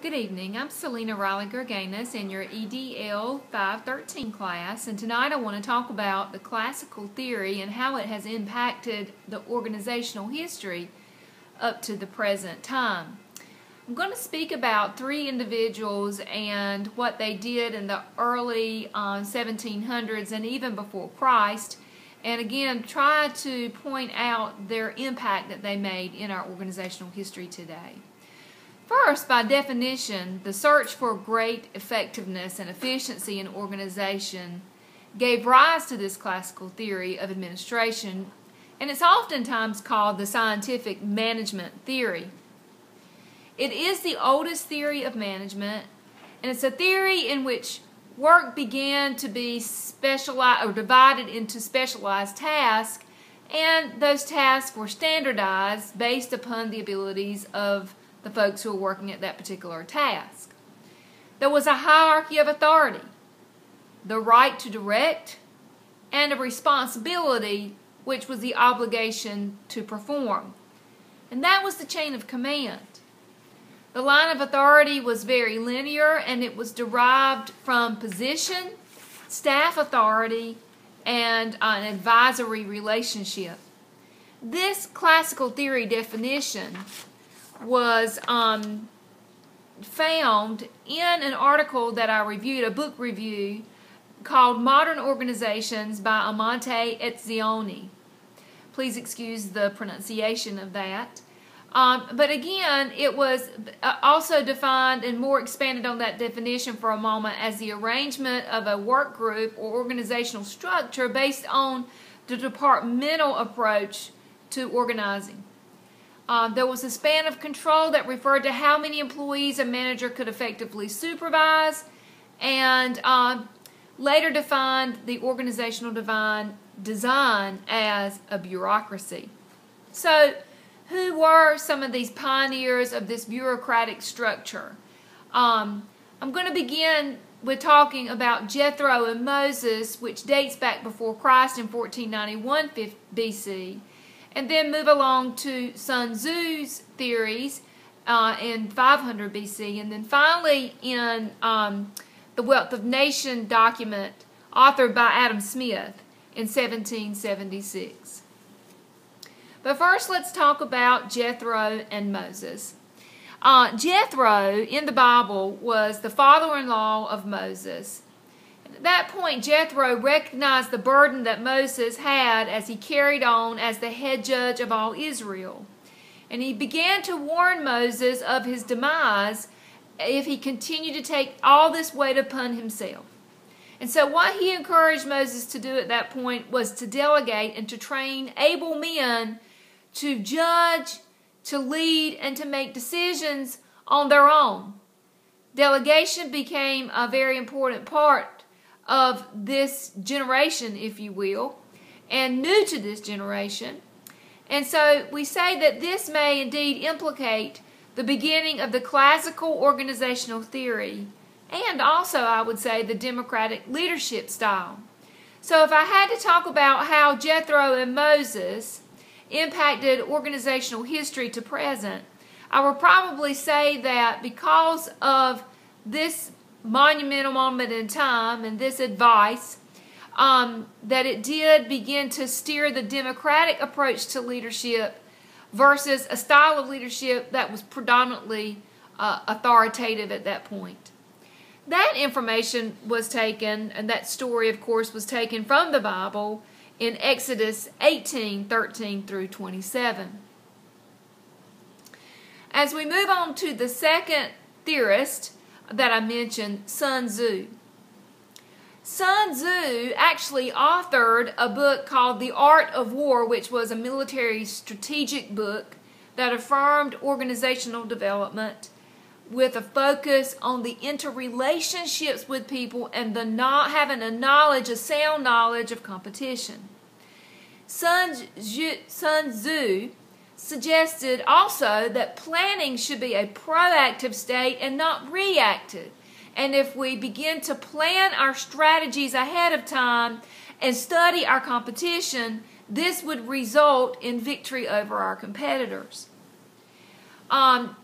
Good evening. I'm Selena Riley-Gerganis in your EDL 513 class, and tonight I want to talk about the classical theory and how it has impacted the organizational history up to the present time. I'm going to speak about three individuals and what they did in the early 1700s and even before Christ, and again try to point out their impact that they made in our organizational history today. First, by definition, the search for great effectiveness and efficiency in organization gave rise to this classical theory of administration, and it's oftentimes called the scientific management theory. It is the oldest theory of management, and it's a theory in which work began to be specialized or divided into specialized tasks, and those tasks were standardized based upon the abilities of the folks who were working at that particular task. There was a hierarchy of authority, the right to direct, and a responsibility, which was the obligation to perform. And that was the chain of command. The line of authority was very linear, and it was derived from position, staff authority, and an advisory relationship. This classical theory definition was found in an article that I reviewed, a book review called Modern Organizations by Amante Etzioni. Please excuse the pronunciation of that. But again, it was also defined and more expanded on that definition for a moment as the arrangement of a work group or organizational structure based on the departmental approach to organizing. There was a span of control that referred to how many employees a manager could effectively supervise, and later defined the organizational design as a bureaucracy. So, who were some of these pioneers of this bureaucratic structure? I'm going to begin with talking about Jethro and Moses, which dates back before Christ in 1491 BC. And then move along to Sun Tzu's theories in 500 BC. And then finally in the Wealth of Nations document authored by Adam Smith in 1776. But first let's talk about Jethro and Moses. Jethro in the Bible was the father-in-law of Moses. At that point, Jethro recognized the burden that Moses had as he carried on as the head judge of all Israel. And he began to warn Moses of his demise if he continued to take all this weight upon himself. And so what he encouraged Moses to do at that point was to delegate and to train able men to judge, to lead, and to make decisions on their own. Delegation became a very important part of this generation, if you will, and new to this generation. And so we say that this may indeed implicate the beginning of the classical organizational theory and also, I would say, the democratic leadership style. So if I had to talk about how Jethro and Moses impacted organizational history to present, I would probably say that because of this monumental moment in time and this advice, that it did begin to steer the democratic approach to leadership versus a style of leadership that was predominantly authoritative at that point. That information was taken, and that story, of course, was taken from the Bible in Exodus 18:13 through 27. As we move on to the second theorist that I mentioned, Sun Tzu. Sun Tzu actually authored a book called The Art of War, which was a military strategic book that affirmed organizational development with a focus on the interrelationships with people and the having a sound knowledge of competition. Sun Tzu suggested also that planning should be a proactive state and not reactive. And if we begin to plan our strategies ahead of time and study our competition, this would result in victory over our competitors.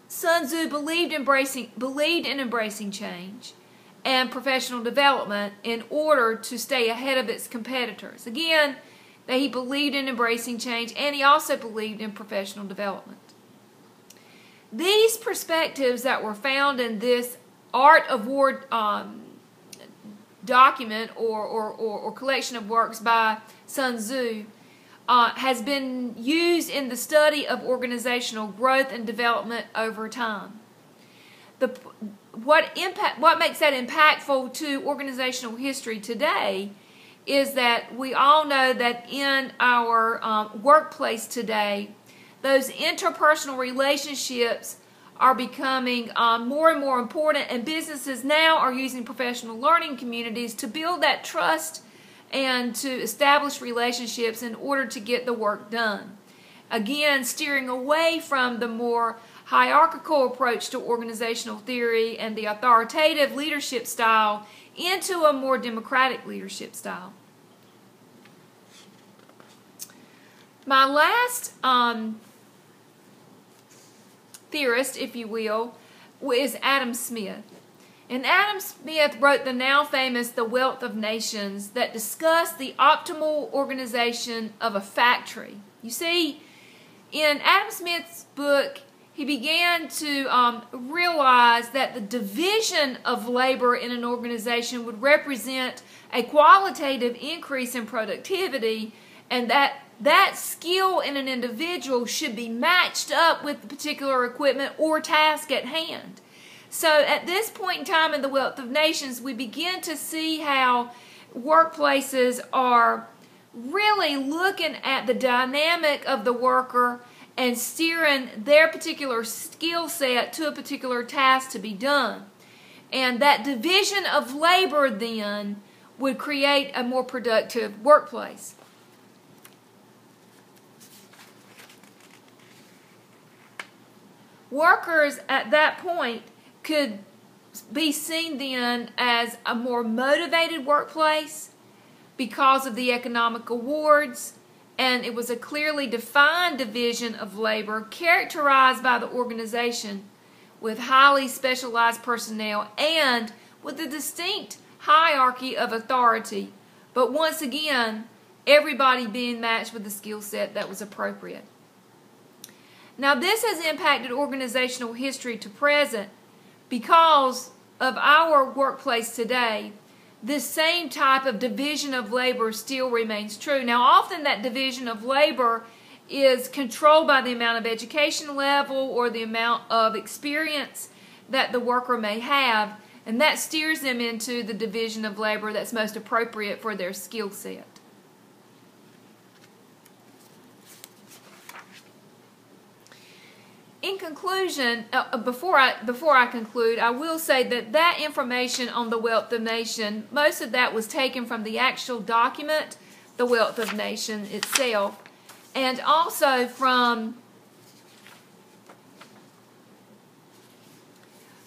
Sun Tzu believed in embracing change and professional development in order to stay ahead of its competitors. Again, that he believed in embracing change, and he also believed in professional development. These perspectives that were found in this Art of War document or collection of works by Sun Tzu has been used in the study of organizational growth and development over time. What makes that impactful to organizational history today is that we all know that in our workplace today, those interpersonal relationships are becoming more and more important, and businesses now are using professional learning communities to build that trust and to establish relationships in order to get the work done. Again, steering away from the more hierarchical approach to organizational theory and the authoritative leadership style into a more democratic leadership style. My last theorist, if you will, is Adam Smith. And Adam Smith wrote the now famous The Wealth of Nations that discussed the optimal organization of a factory. You see, in Adam Smith's book, he began to realize that the division of labor in an organization would represent a qualitative increase in productivity, and that skill in an individual should be matched up with the particular equipment or task at hand. So at this point in time in The Wealth of Nations, we begin to see how workplaces are really looking at the dynamic of the worker and steering their particular skill set to a particular task to be done. And that division of labor then would create a more productive workplace. Workers at that point could be seen then as a more motivated workplace because of the economic awards, and it was a clearly defined division of labor characterized by the organization with highly specialized personnel and with a distinct hierarchy of authority, but once again, everybody being matched with the skill set that was appropriate. Now, this has impacted organizational history to present because of our workplace today. This same type of division of labor still remains true. Now, often that division of labor is controlled by the amount of education level or the amount of experience that the worker may have, and that steers them into the division of labor that's most appropriate for their skill set. In conclusion, before I conclude, I will say that information on the Wealth of Nations, most of that was taken from the actual document, the Wealth of Nations itself, and also from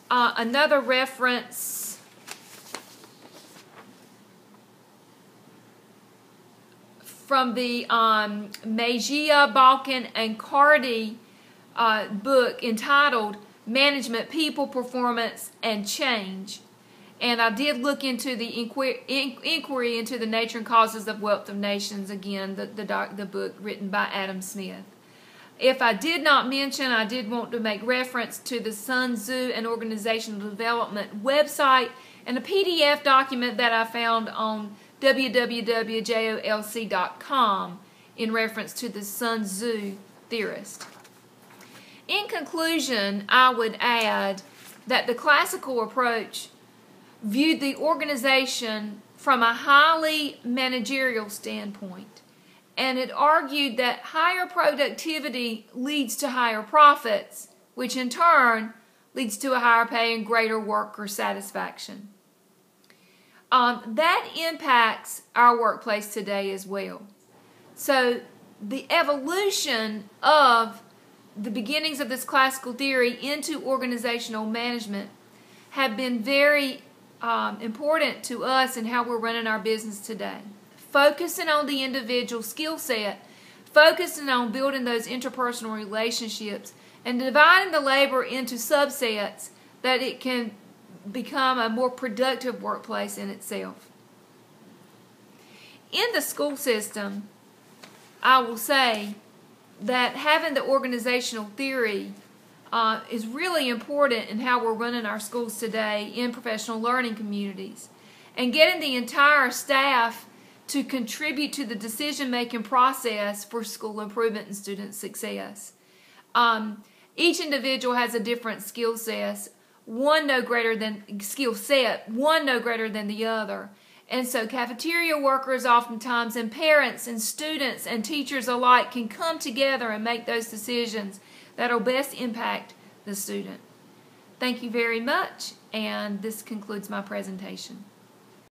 another reference from the Mejia, Balkan, and Cardi book entitled Management, People, Performance, and Change. And I did look into the inquiry into the nature and causes of wealth of nations, again, the book written by Adam Smith. If I did not mention, I did want to make reference to the Sun Tzu and Organizational Development website and a PDF document that I found on www.jolc.com in reference to the Sun Tzu theorist. In conclusion, I would add that the classical approach viewed the organization from a highly managerial standpoint, and it argued that higher productivity leads to higher profits, which in turn leads to a higher pay and greater worker satisfaction. That impacts our workplace today as well. So the evolution of the beginnings of this classical theory into organizational management have been very important to us in how we're running our business today. Focusing on the individual skill set, focusing on building those interpersonal relationships, and dividing the labor into subsets that it can become a more productive workplace in itself. In the school system, I will say that having the organizational theory is really important in how we're running our schools today in professional learning communities, and getting the entire staff to contribute to the decision-making process for school improvement and student success. Each individual has a different skill set, one no greater than the other. And so cafeteria workers oftentimes, and parents and students and teachers alike, can come together and make those decisions that will best impact the student. Thank you very much, and this concludes my presentation.